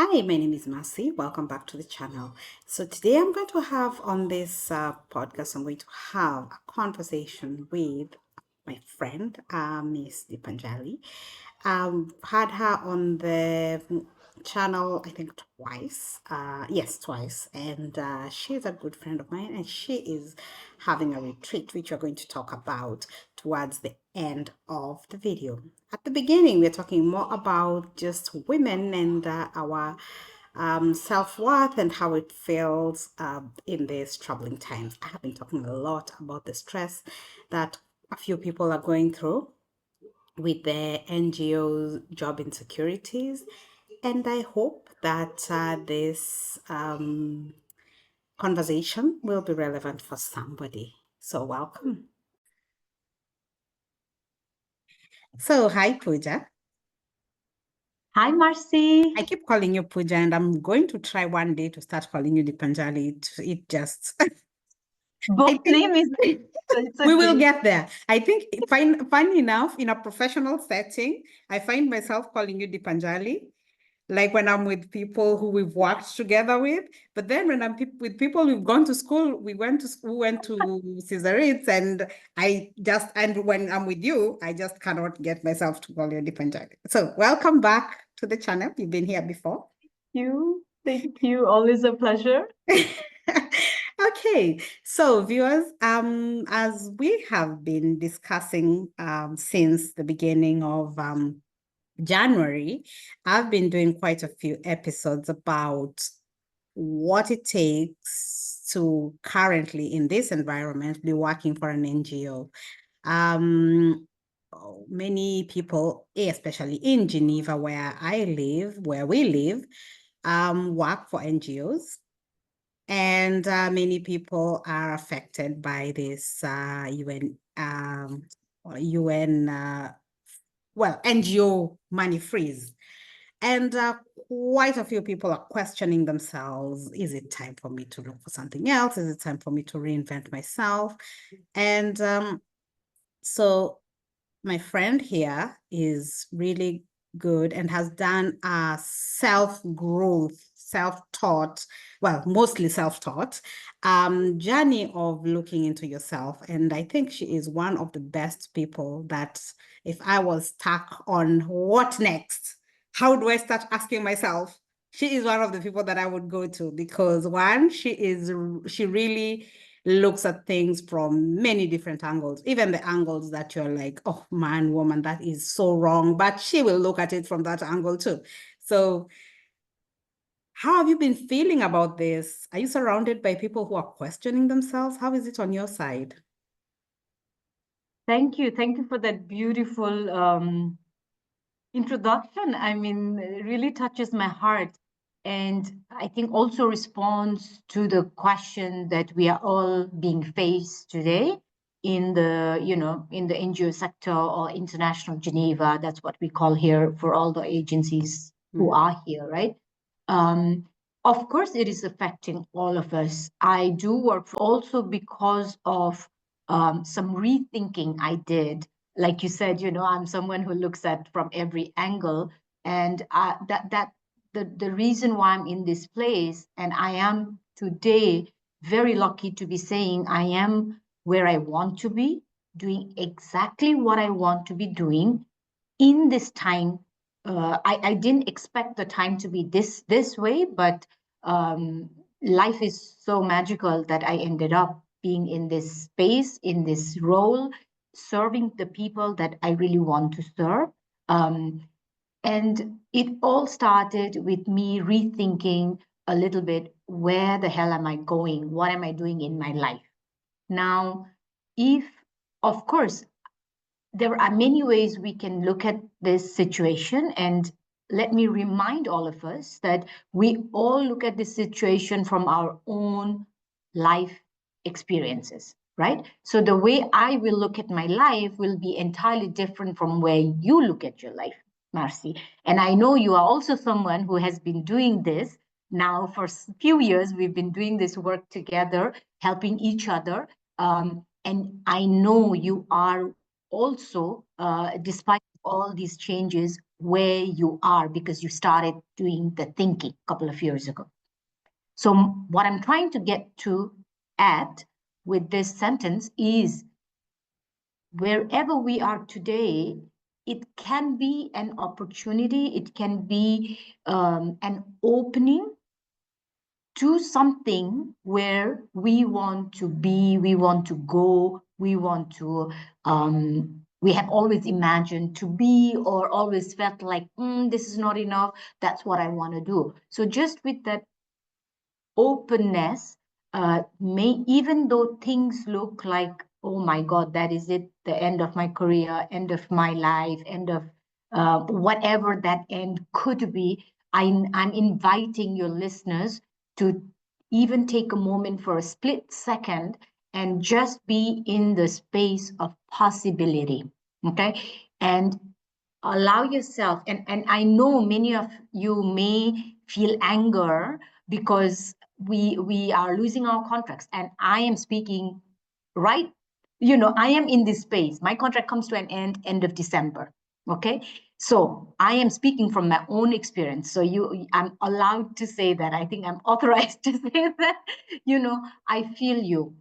Hi, my name is Mercy. Welcome back to the channel. So today I'm going to have on this podcast, I'm going to have a conversation with my friend, Miss Deepanjali. Had her on the channel, I think twice. Yes, twice. And she's a good friend of mine, and she is having a retreat, which we're going to talk about towards the end of the video. At the beginning, we're talking more about just women and our self-worth and how it feels in these troubling times. I have been talking a lot about the stress that a few people are going through with their NGOs, job insecurities. And I hope that this conversation will be relevant for somebody. So, welcome. So, hi, Pooja. Hi, Marcy. I keep calling you Pooja, and I'm going to try one day to start calling you Dipanjali. It just, I Both think name is it's we will okay. get there. I think, funny enough, in a professional setting, I find myself calling you Dipanjali, like when I'm with people who we've worked together with. But then when I'm with people we've gone to school, we went to Caesarids, and when I'm with you, I just cannot get myself to call you Dipanjali. So welcome back to the channel. You've been here before. Thank you. Always a pleasure. Okay, so viewers, as we have been discussing since the beginning of January, I've been doing quite a few episodes about what it takes to currently in this environment be working for an NGO. Many people, especially in Geneva, where we live, work for NGOs. And many people are affected by this NGO money freeze. And quite a few people are questioning themselves. Is it time for me to look for something else? Is it time for me to reinvent myself? And so my friend here is really good and has done a self-growth, self-taught, well, mostly self-taught journey of looking into yourself. And I think she is one of the best people that if I was stuck on what next, how do I start asking myself? She is one of the people that I would go to because one, she really looks at things from many different angles, even the angles that you're like, oh man, woman, that is so wrong. But she will look at it from that angle too. So, how have you been feeling about this? Are you surrounded by people who are questioning themselves? How is it on your side? Thank you. Thank you for that beautiful introduction. I mean, it really touches my heart. And I think also responds to the question that we are all being faced today in the NGO sector or international Geneva. That's what we call here for all the agencies who are here, right? Um, of course, it is affecting all of us. I do work also because of some rethinking I did. Like you said, I'm someone who looks at from every angle, and the reason why I'm in this place, and I am today very lucky to be saying I am where I want to be, doing exactly what I want to be doing in this time. I didn't expect the time to be this way, but life is so magical that I ended up being in this space, in this role, serving the people that I really want to serve. And it all started with me rethinking a little bit, where the hell am I going? What am I doing in my life? Now, if, of course, there are many ways we can look at this situation. And let me remind all of us that we all look at this situation from our own life experiences, right? So the way I will look at my life will be entirely different from where you look at your life, Marcy. And I know you are also someone who has been doing this now for a few years. We've been doing this work together, helping each other. And I know you are also, despite all these changes, where you are because you started doing the thinking a couple of years ago. So what I'm trying to get to at with this sentence is wherever we are today, it can be an opportunity, it can be an opening to something where we want to be, we want to go, we want to, we have always imagined to be or always felt like, this is not enough, that's what I want to do. So just with that openness, may even though things look like, oh my God, that is it, the end of my career, end of my life, end of whatever that end could be, I'm inviting your listeners to even take a moment for a split second and just be in the space of possibility, okay? And allow yourself, and I know many of you may feel anger because we are losing our contracts, and I am speaking right, I am in this space. My contract comes to an end of December, okay? So I am speaking from my own experience, so I'm allowed to say that. I think I'm authorized to say that. I feel you,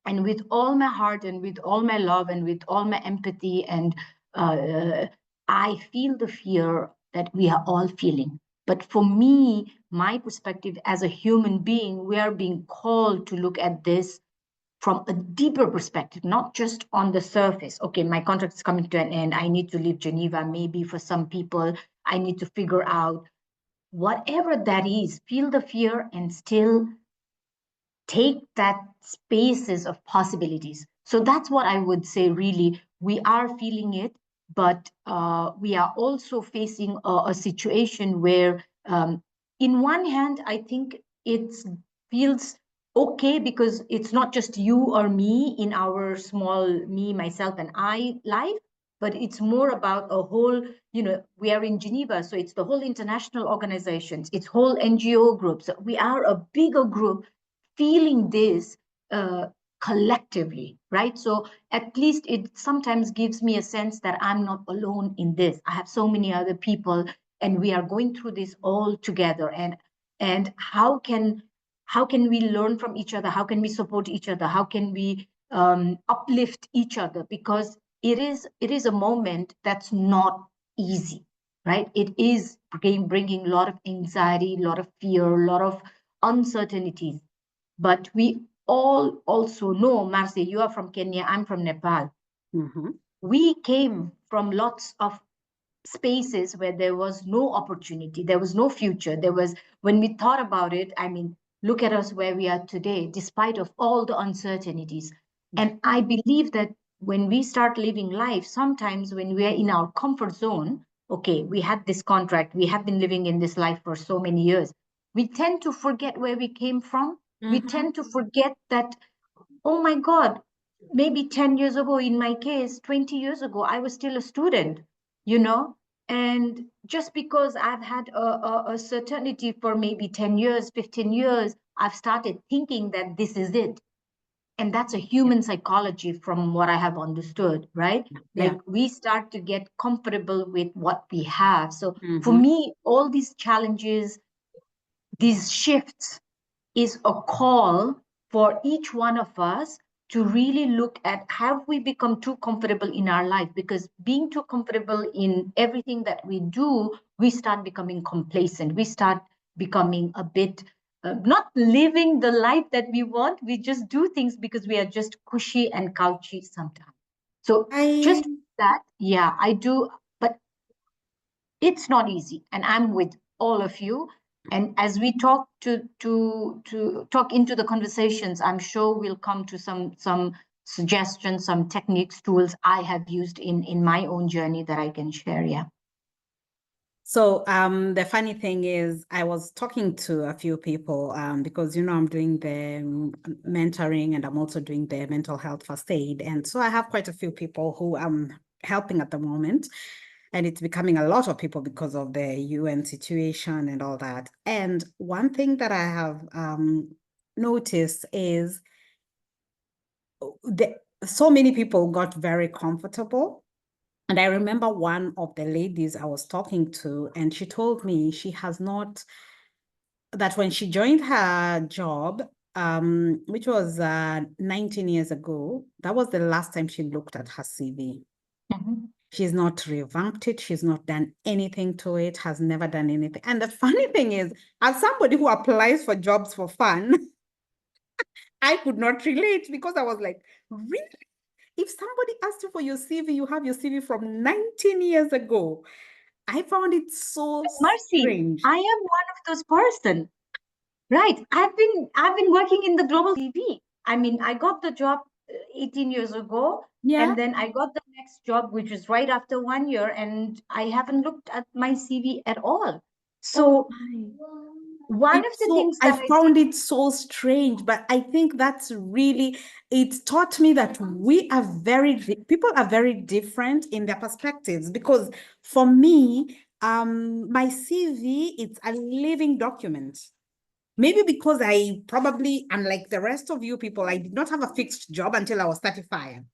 and with all my heart and with all my love and with all my empathy, and I feel the fear that we are all feeling. But for me, my perspective as a human being, we are being called to look at this from a deeper perspective, not just on the surface. Okay, my contract is coming to an end, I need to leave Geneva. Maybe for some people I need to figure out whatever that is, feel the fear and still take that spaces of possibilities. So that's what I would say. Really, we are feeling it, but we are also facing a situation where, in one hand, I think it feels okay because it's not just you or me in our small me, myself, and I life, but it's more about a whole, we are in Geneva, so it's the whole international organizations, it's whole NGO groups. We are a bigger group feeling this uh, collectively, right? So at least it sometimes gives me a sense that I'm not alone in this. I have so many other people, and we are going through this all together. And how can we learn from each other? How can we support each other? How can we uplift each other? Because it is a moment that's not easy, right? It is bringing a lot of anxiety, a lot of fear, a lot of uncertainties. But we all also know, Marcy, you are from Kenya, I'm from Nepal. Mm-hmm. We came from lots of spaces where there was no opportunity, there was no future. When we thought about it, I mean, look at us where we are today, despite of all the uncertainties. And I believe that when we start living life, sometimes when we are in our comfort zone, okay, we had this contract, we have been living in this life for so many years, we tend to forget where we came from. We tend to forget that, oh my God, maybe 10 years ago, in my case, 20 years ago, I was still a student, you know? And just because I've had a certainty for maybe 10 years, 15 years, I've started thinking that this is it. And that's a human psychology from what I have understood, right? Yeah. Like we start to get comfortable with what we have. So for Mm-hmm. me, all these challenges, these shifts, is a call for each one of us to really look at, have we become too comfortable in our life? Because being too comfortable in everything that we do, we start becoming complacent. We start becoming a bit not living the life that we want. We just do things because we are just cushy and couchy sometimes. So I just that, yeah, I do. But it's not easy, and I'm with all of you. And as we talk to talk into the conversations, I'm sure we'll come to some suggestions, some techniques, tools I have used in my own journey that I can share. Yeah. So the funny thing is I was talking to a few people because I'm doing the mentoring, and I'm also doing the mental health first aid. And so I have quite a few people who I'm helping at the moment. And it's becoming a lot of people because of the UN situation and all that. And one thing that I have noticed is so many people got very comfortable And I remember one of the ladies I was talking to, and she told me she has not, that when she joined her job, which was 19 years ago, that was the last time she looked at her CV. Mhm. She's not revamped it. She's not done anything to it, has never done anything. And the funny thing is, as somebody who applies for jobs for fun, I could not relate because I was like, really? If somebody asked you for your CV, you have your CV from 19 years ago. I found it so Mercy, strange. I am one of those person. Right. I've been working in the global TV. I mean, I got the job 18 years ago, Yeah. and then I got the next job, which was right after 1 year, and I haven't looked at my CV at all. Oh So my. one of the things I that I think, found it so strange, but I think that's really, it taught me that people are very different in their perspectives. Because for me, my CV, it's a living document. Maybe because I probably, unlike the rest of you people, I did not have a fixed job until I was 35.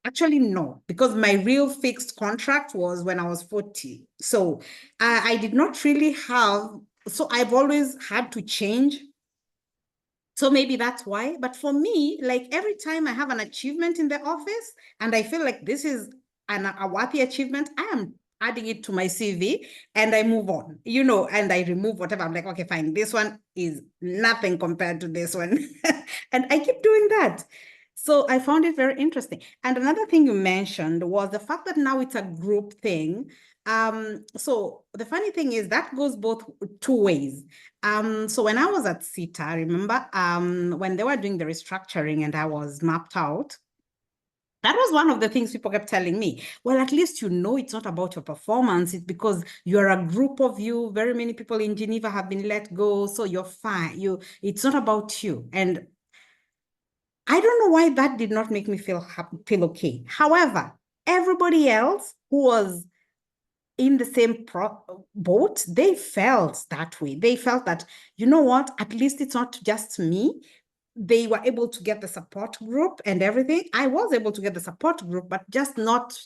Actually, no, because my real fixed contract was when I was 40. So I did not really have, so I've always had to change. So maybe that's why. But for me, like every time I have an achievement in the office and I feel like this is a worthy achievement, I am adding it to my CV and I move on, and I remove whatever. I'm like, okay, fine. This one is nothing compared to this one. And I keep doing that. So I found it very interesting. And another thing you mentioned was the fact that now it's a group thing. So the funny thing is that goes both two ways. So when I was at CETA, I remember when they were doing the restructuring and I was mapped out, that was one of the things people kept telling me. Well, at least it's not about your performance. It's because you're a group of you. Very many people in Geneva have been let go, so you're fine. It's not about you. And I don't know why that did not make me feel feel okay. However, everybody else who was in the same boat, they felt that way. They felt that, you know what, at least it's not just me. They were able to get the support group and everything. I was able to get the support group, but just not,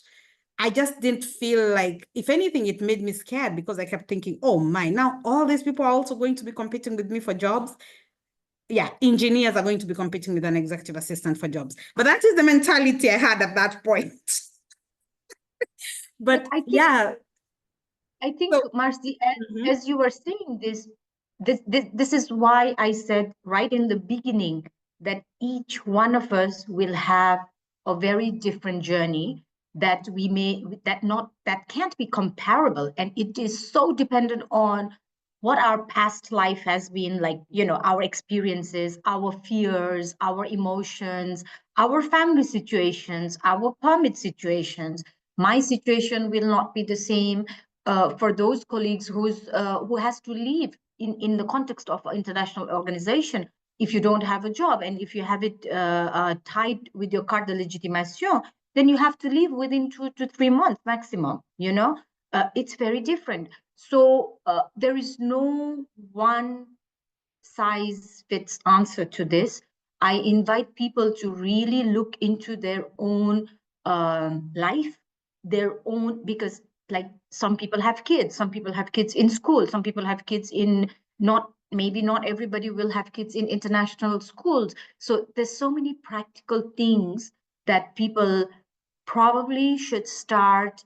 I just didn't feel like, if anything, it made me scared because I kept thinking, oh my, now all these people are also going to be competing with me for jobs. Yeah, engineers are going to be competing with an executive assistant for jobs. But that is the mentality I had at that point. but But yeah. I think, So, Marcy, mhm. as you were saying this is why I said right in the beginning that each one of us will have a very different journey that we may that can't be comparable, and it is so dependent on what our past life has been like, our experiences, our fears, our emotions, our family situations, our permit situations. My situation will not be the same for those colleagues who has to leave in the context of an international organization. If you don't have a job and if you have it tied with your carte de légitimation, then you have to leave within 2 to 3 months maximum. It's very different. So there is no one size fits answer to this. I invite people to really look into their own life, their own, because like some people have kids, some people have kids in school, some people have kids in not, maybe not everybody will have kids in international schools. So there's so many practical things that people probably should start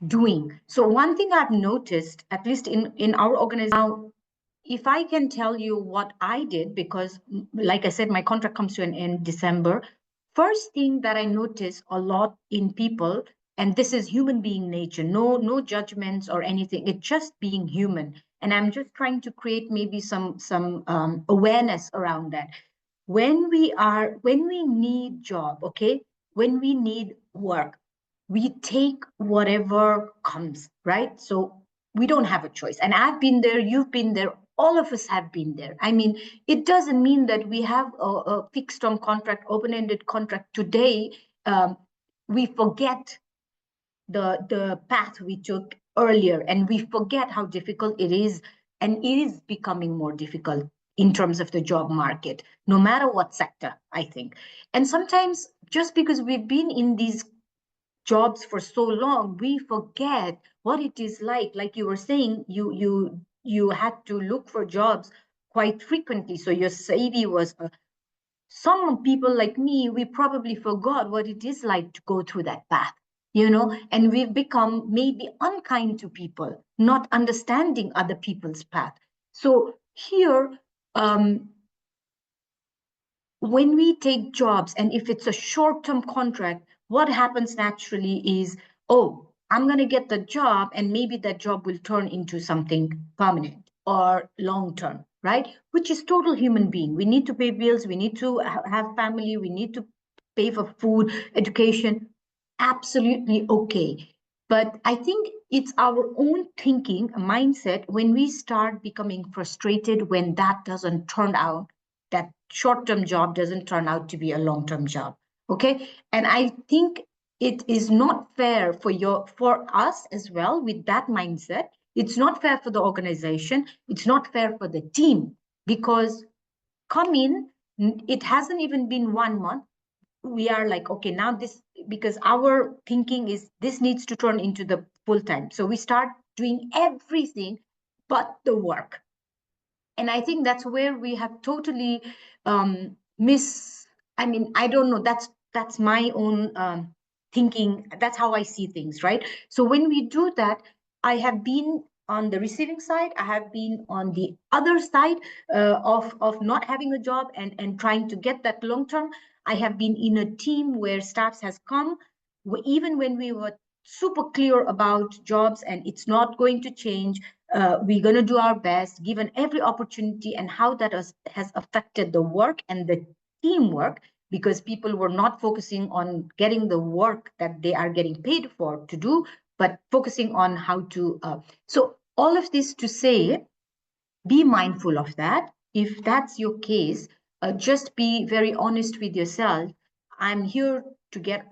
doing. So one thing I've noticed, at least in our organization now, if I can tell you what I did, because like I said, my contract comes to an end December. First thing that I notice a lot in people, and this is human being nature, no judgments or anything. It's just being human, and I'm just trying to create maybe some awareness around that. When we need job, okay, when we need work, we take whatever comes, right? So we don't have a choice. And I've been there, you've been there, all of us have been there. I mean, it doesn't mean that we have a fixed term contract, open-ended contract today. We forget the path we took earlier, and we forget how difficult it is, and it is becoming more difficult in terms of the job market, no matter what sector, I think. And sometimes just because we've been in these jobs for so long, we forget what it is like you were saying, you had to look for jobs quite frequently, so your CV was some people like me, we probably forgot what it is like to go through that path, and we've become maybe unkind to people, not understanding other people's path. So here, when we take jobs, and if it's a short-term contract, what happens naturally is, oh, I'm going to get the job, and maybe that job will turn into something permanent or long-term, right? Which is total human being. We need to pay bills, we need to have family, we need to pay for food, education. Absolutely okay. But I think it's our own thinking, mindset, when we start becoming frustrated when that doesn't turn out, that short-term job doesn't turn out to be a long-term job. Okay. And I think it is not fair for us as well with that mindset. It's not fair for the organization. It's not fair for the team, because come in, it hasn't even been 1 month. We are like, okay, now this, because our thinking is this needs to turn into the full time. So we start doing everything but the work. And I think that's where we have totally I mean, I don't know, that's my own thinking. That's how I see things, right? So when we do that, I have been on the receiving side, I have been on the other side of not having a job and trying to get that long term. I have been in a team where staffs has come, even when we were super clear about jobs and it's not going to change, we're going to do our best given every opportunity, and how that has affected the work and the teamwork, because people were not focusing on getting the work that they are getting paid for to do, but focusing on how to. So all of this to say, be mindful of that. If that's your case, just be very honest with yourself. I'm here to get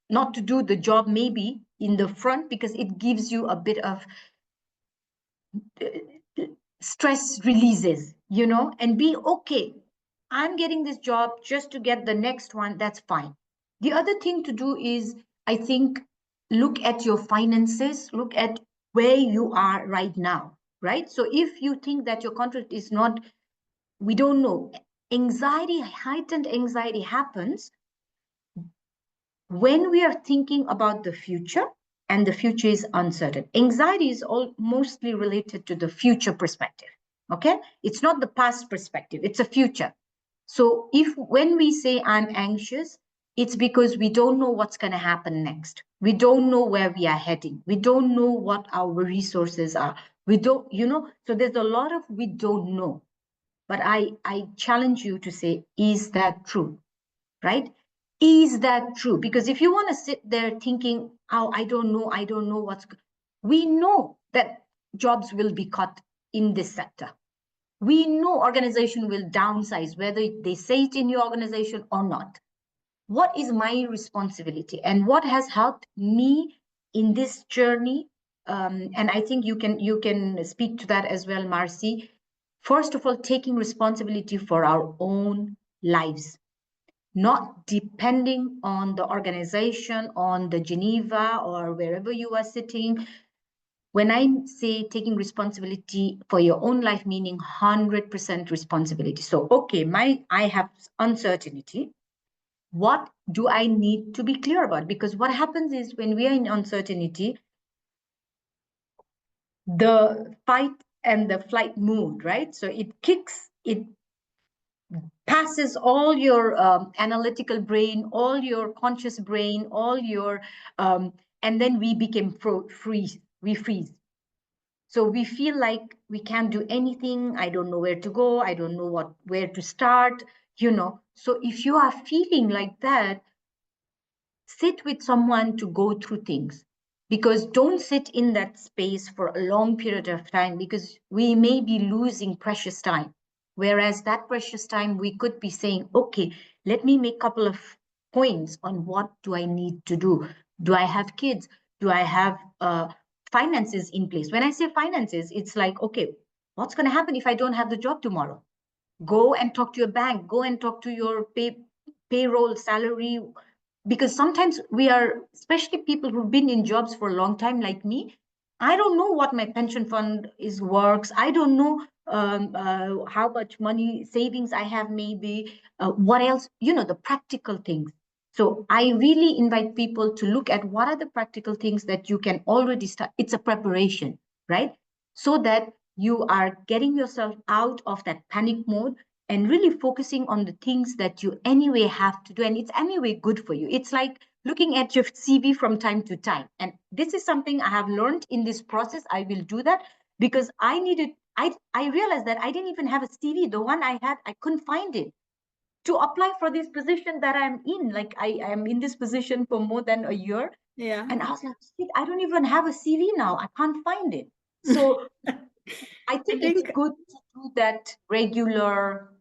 not to do the job maybe in the front, because it gives you a bit of stress releases, and be okay. I'm getting this job just to get the next one. That's fine. The other thing to do is, I think, look at your finances, look at where you are right now, right? So if you think that your contract is not, we don't know, heightened anxiety happens when we are thinking about the future, and the future is uncertain. Anxiety is all mostly related to the future perspective. Okay, it's not the past perspective, it's a future. So if when we say I'm anxious, it's because we don't know what's going to happen next. We don't know where we are heading. We don't know what our resources are. We don't, so there's a lot of we don't know. But I challenge you to say, is that true? Right? Is that true? Because if you want to sit there thinking, oh, I don't know we know that jobs will be cut in this sector. We know organization will downsize, whether they say it in your organization or not. What is my responsibility, and what has helped me in this journey? And I think you can speak to that as well, Marcy. First of all, taking responsibility for our own lives, not depending on the organization, on the Geneva or wherever you are sitting. When I say taking responsibility for your own life, meaning 100% responsibility. So, okay, I have uncertainty. What do I need to be clear about? Because what happens is, when we are in uncertainty, the fight and the flight mood, right? So it passes all your analytical brain, all your conscious brain, all your, and then we became we freeze. So we feel like we can't do anything. I don't know where to go. I don't know where to start, So if you are feeling like that, sit with someone to go through things, because don't sit in that space for a long period of time, because we may be losing precious time. Whereas that precious time, we could be saying, okay, let me make a couple of points on what do I need to do. Do I have kids? Do I have finances in place? When I say finances, it's like, okay, what's going to happen if I don't have the job tomorrow? Go and talk to your bank. Go and talk to your payroll, salary, because sometimes we are, especially people who've been in jobs for a long time, like me, I don't know what my pension fund is works. I don't know how much money savings I have, maybe what else, the practical things. So I really invite people to look at what are the practical things that you can already start. It's a preparation, right? So that you are getting yourself out of that panic mode and really focusing on the things that you anyway have to do. And it's anyway good for you. It's like looking at your CV from time to time. And this is something I have learned in this process. I will do that because I realized that I didn't even have a CV. The one I had, I couldn't find it to apply for this position that I'm in. Like I am in this position for more than a year. Yeah. And I was like, shit, I don't even have a CV now. I can't find it. So I I think it's think good to do that regular.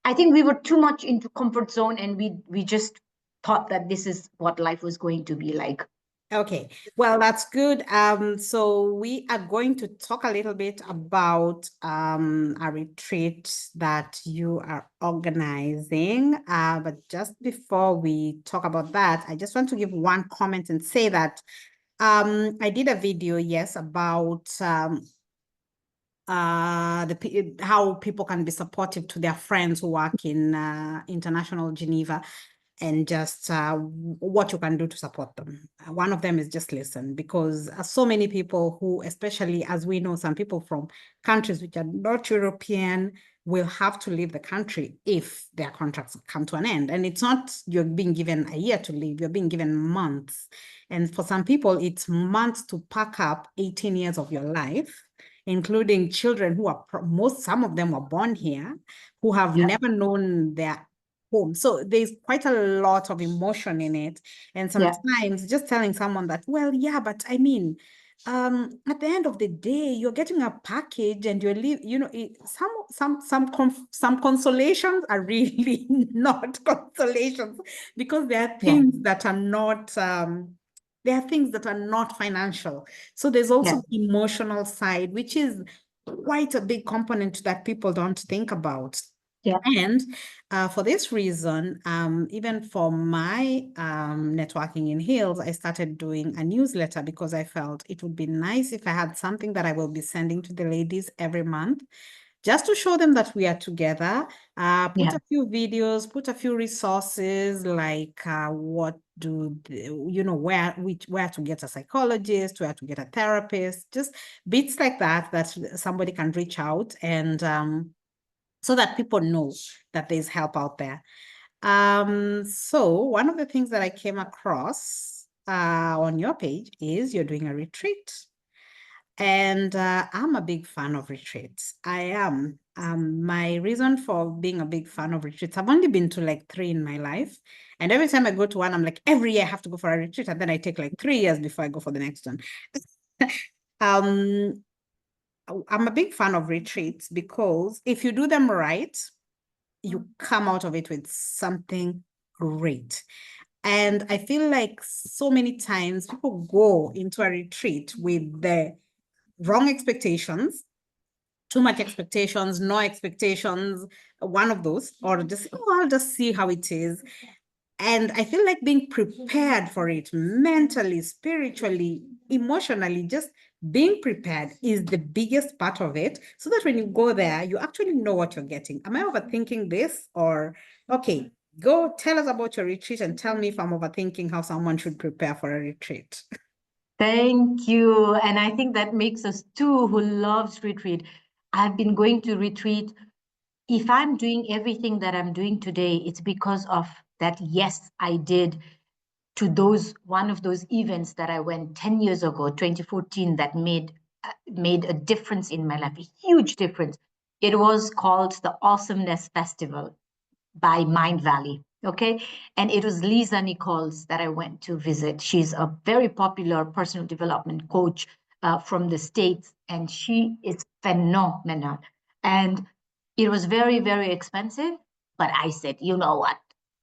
I think we were too much into comfort zone, and we just thought that this is what life was going to be like. okay, well, that's good. So we are going to talk a little bit about a retreat that you are organizing. But just before we talk about that, I just want to give one comment and say that I did a video, yes, about how people can be supportive to their friends who work in international Geneva, and just what you can do to support them. One of them is just listen, because so many people who, especially as we know, some people from countries which are not European will have to leave the country if their contracts come to an end. And it's not you're being given a year to leave, you're being given months. And for some people, it's months to pack up 18 years of your life, including children who are some of them were born here, who have Yeah. never known their home. So there's quite a lot of emotion in it. And Yeah. sometimes just telling someone that, well, yeah, but I mean, at the end of the day, you're getting a package and you're some consolations are really not consolations, because Yeah. there are things that are not financial. So there's also Yeah. the emotional side, which is quite a big component that people don't think about. Yeah. And for this reason, even for my networking in Hills, I started doing a newsletter because I felt it would be nice if I had something that I will be sending to the ladies every month, just to show them that we are together. Put Yeah. a few videos, put a few resources like what do where to get a psychologist, where to get a therapist, just bits like that that somebody can reach out, and so that people know that there's help out there. So one of the things that I came across on your page is you're doing a retreat. And I'm a big fan of retreats. I am. My reason for being a big fan of retreats, I've only been to like 3 in my life. And every time I go to one, I'm like, every year I have to go for a retreat. And then I take like 3 years before I go for the next one. um, I'm a big fan of retreats because if you do them right, you come out of it with something great. And I feel like so many times people go into a retreat with the wrong expectations, too much expectations, no expectations, one of those, or just, oh, I'll just see how it is. And I feel like being prepared for it mentally, spiritually, emotionally, just being prepared is the biggest part of it, so that when you go there, you actually know what you're getting. Am I overthinking this? Or, okay, go tell us about your retreat and tell me if I'm overthinking how someone should prepare for a retreat. Thank you. And I think that makes us two who loves retreat. I've been going to retreat. If I'm doing everything that I'm doing today, it's because of that. Yes, I did to one of those events that I went 10 years ago, 2014, that made a difference in my life, a huge difference. It was called the Awesomeness Festival by Mind Valley. Okay. And it was Lisa Nichols that I went to visit. She's a very popular personal development coach from the States, and she is phenomenal. And it was very, very expensive. But I said, you know what?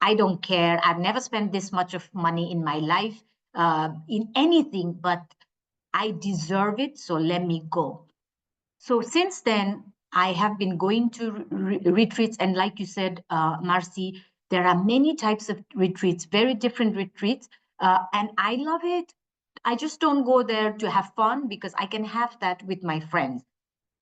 I don't care. I've never spent this much of money in my life in anything, but I deserve it. So let me go. So since then, I have been going to retreats. And like you said, Marcy, There are many types of retreats, very different retreats, and I love it. I just don't go there to have fun because I can have that with my friends.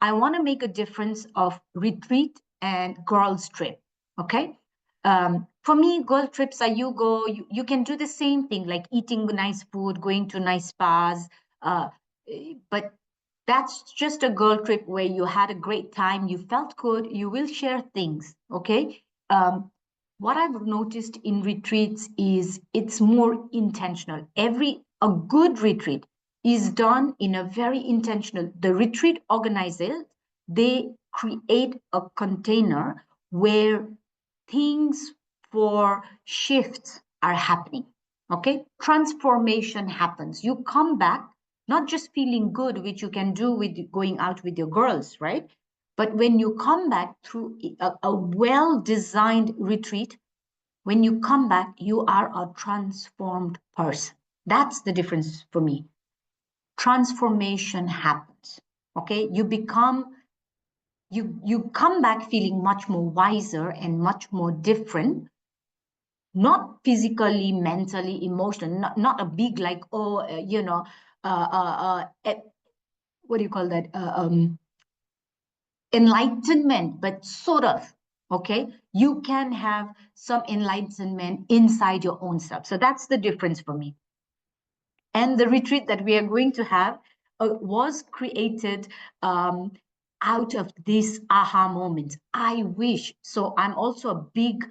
I want to make a difference of retreat and girls trip. Okay. For me, girl trips are you can do the same thing like eating nice food, going to nice spas. Uh, but that's just a girl trip where you had a great time, you felt good, you will share things. Okay. What I've noticed in retreats is it's more intentional. A good retreat is done in a very intentional. The retreat organizers, they create a container where things for shifts are happening. Okay, transformation happens. You come back not just feeling good, which you can do with going out with your girls, right? But when you come back through a well designed retreat, when you come back, you are a transformed person. That's the difference for me. Transformation happens. Okay, you come back feeling much more wiser and much more different, not physically, mentally, emotionally, not a big like, what do you call that, enlightenment, but sort of. Okay, you can have some enlightenment inside your own self. So that's the difference for me. And the retreat that we are going to have was created out of this aha moment. I wish. So I'm also a big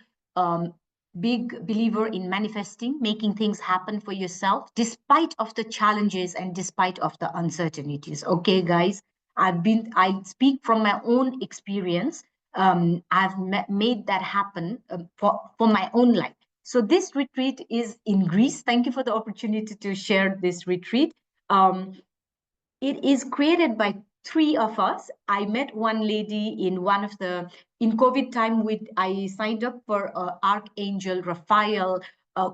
believer in manifesting, making things happen for yourself, despite of the challenges and despite of the uncertainties. Okay, guys, I speak from my own experience. I've made that happen for my own life. So this retreat is in Greece. Thank you for the opportunity to share this retreat. It is created by three of us. I met one lady in COVID time I signed up for Archangel Raphael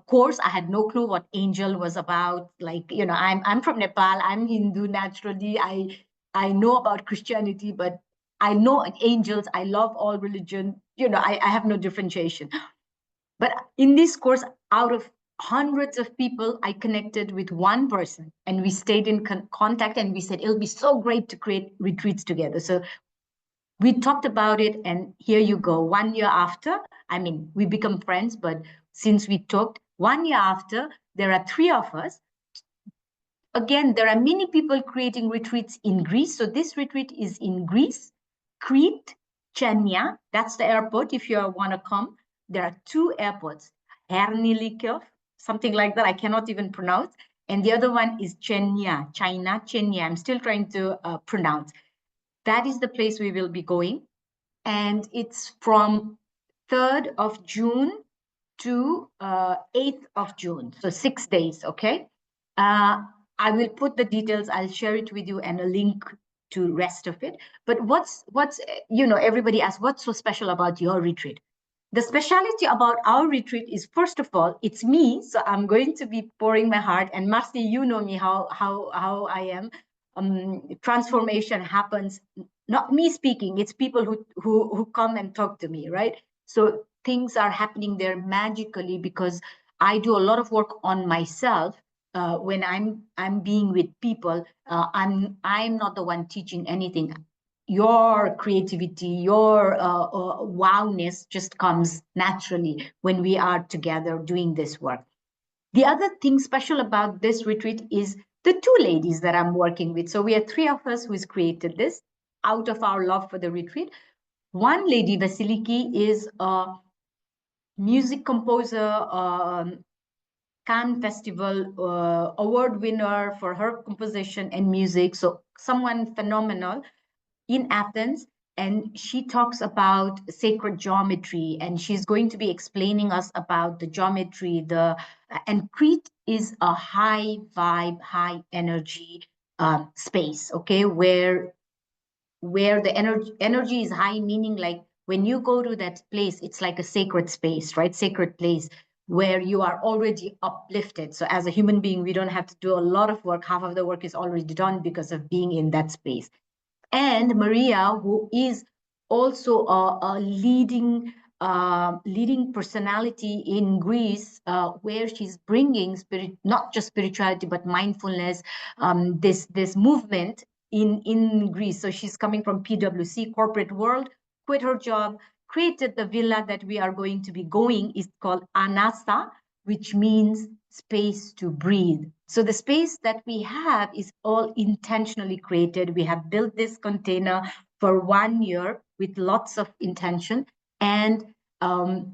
course. I had no clue what angel was about. Like, I'm from Nepal. I'm Hindu naturally. I know about Christianity, but I know angels. I love all religion. I have no differentiation. But in this course, out of hundreds of people, I connected with one person and we stayed in contact and we said, it'll be so great to create retreats together. So we talked about it and here you go. 1 year after, I mean, we become friends, but since we talked 1 year after, there are three of us. Again, there are many people creating retreats in Greece. So this retreat is in Greece, Crete, Chania. That's the airport if you want to come. There are two airports, Hernilikov, something like that. I cannot even pronounce. And the other one is Chania, China, Chenia. I'm still trying to pronounce. That is the place we will be going. And it's from 3rd of June to 8th of June. So 6 days, okay? I will put the details, I'll share it with you and a link to rest of it. But what's everybody asks, what's so special about your retreat? The speciality about our retreat is, first of all, it's me. So I'm going to be pouring my heart. And Marcy, you know me, how I am. Transformation happens, not me speaking, it's people who come and talk to me, right? So things are happening there magically because I do a lot of work on myself. When I'm being with people, I'm not the one teaching anything. Your creativity, your wowness just comes naturally when we are together doing this work. The other thing special about this retreat is the two ladies that I'm working with. So we are three of us who's created this out of our love for the retreat. One lady, Vasiliki, is a music composer, Cannes Festival award winner for her composition and music. So someone phenomenal in Athens. And she talks about sacred geometry, and she's going to be explaining us about the geometry. And Crete is a high vibe, high energy space, okay, where the energy is high, meaning like when you go to that place, it's like a sacred space, right? Sacred place where you are already uplifted. So as a human being, we don't have to do a lot of work. Half of the work is already done because of being in that space. And Maria, who is also a leading leading personality in Greece, where she's bringing not just spirituality but mindfulness, this movement in Greece. So she's coming from PwC, corporate world, quit her job, created the villa that we are going to be going. It's called Anasa, which means space to breathe. So the space that we have is all intentionally created. We have built this container for 1 year with lots of intention, and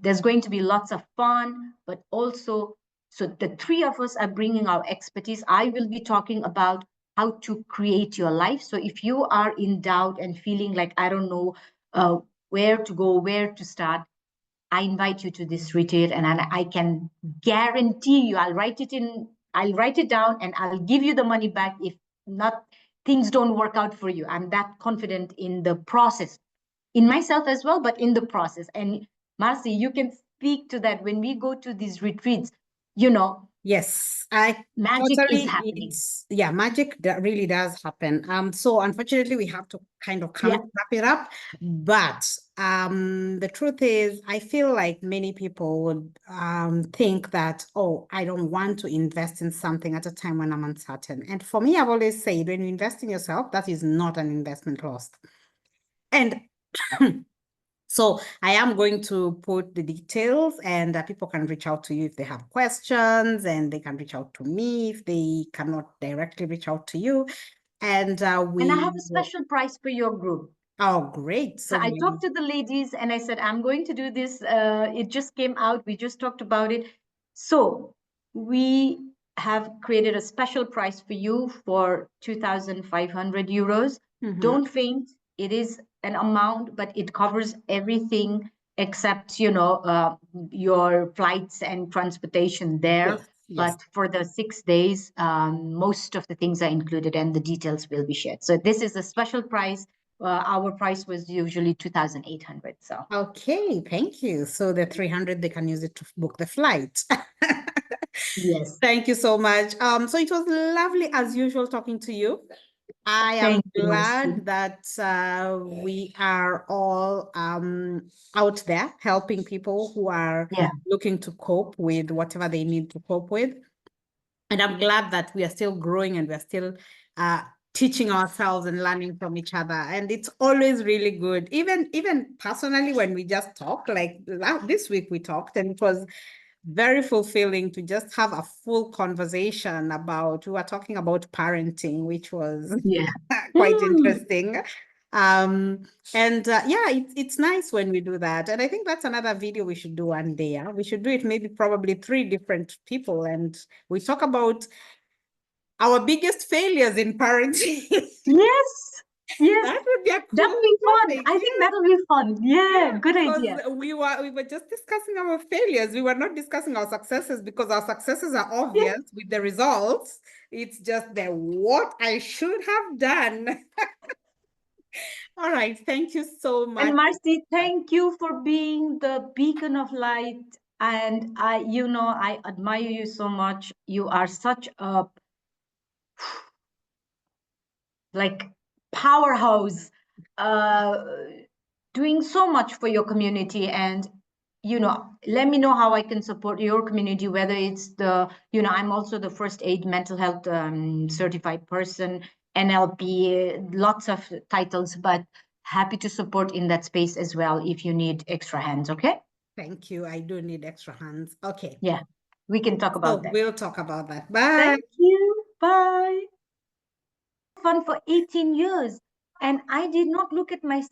there's going to be lots of fun, but also, so the three of us are bringing our expertise. I will be talking about how to create your life. So if you are in doubt and feeling like, I don't know where to go, where to start, I invite you to this retreat, and I can guarantee you, I'll write it down, and I'll give you the money back if not, things don't work out for you. I'm that confident in the process, in myself as well, but in the process. And Marcy, you can speak to that. When we go to these retreats, Yes, I magic is happening. Magic really does happen. So unfortunately, we have to kind of wrap it up. But the truth is, I feel like many people would think that, oh, I don't want to invest in something at a time when I'm uncertain. And for me, I've always said, when you invest in yourself, that is not an investment lost. And so I am going to put the details, and people can reach out to you if they have questions, and they can reach out to me if they cannot directly reach out to you. And I have a special price for your group. Oh, great. So I talked to the ladies and I said, I'm going to do this. It just came out. We just talked about it. So we have created a special price for you for 2,500 euros. Don't faint. It is an amount, but it covers everything except, your flights and transportation there. Yes. But for the 6 days, most of the things are included and the details will be shared. So this is a special price. Our price was usually 2,800. So okay, thank you. So the 300, they can use it to book the flight. yes, thank you so much. So it was lovely as usual talking to you. I am glad that we are all out there helping people who are looking to cope with whatever they need to cope with. And I'm glad that we are still growing and we're still teaching ourselves and learning from each other. And it's always really good. Even personally, when we just talk, like this week we talked, and it was very fulfilling to just have a full conversation about, we were talking about parenting, which was quite interesting. It's nice when we do that. And I think that's another video we should do one day. We should do it, maybe probably 3 different people, and we talk about our biggest failures in parenting. Yes. That would be a cool that'll be fun. topic. I think that'll be fun. Yeah, good idea. We were just discussing our failures. We were not discussing our successes, because our successes are obvious with the results. It's just the what I should have done. All right. Thank you so much. And Marcy, thank you for being the beacon of light. And I admire you so much. You are such a powerhouse, doing so much for your community. And let me know how I can support your community, whether it's I'm also the first aid mental health certified person, NLP, lots of titles, but happy to support in that space as well if you need extra hands. Okay. Thank you. I do need extra hands. Okay. Yeah, we can talk about that. We'll talk about that. Bye. Thank you. Bye. Fun for 18 years, and I did not look at myself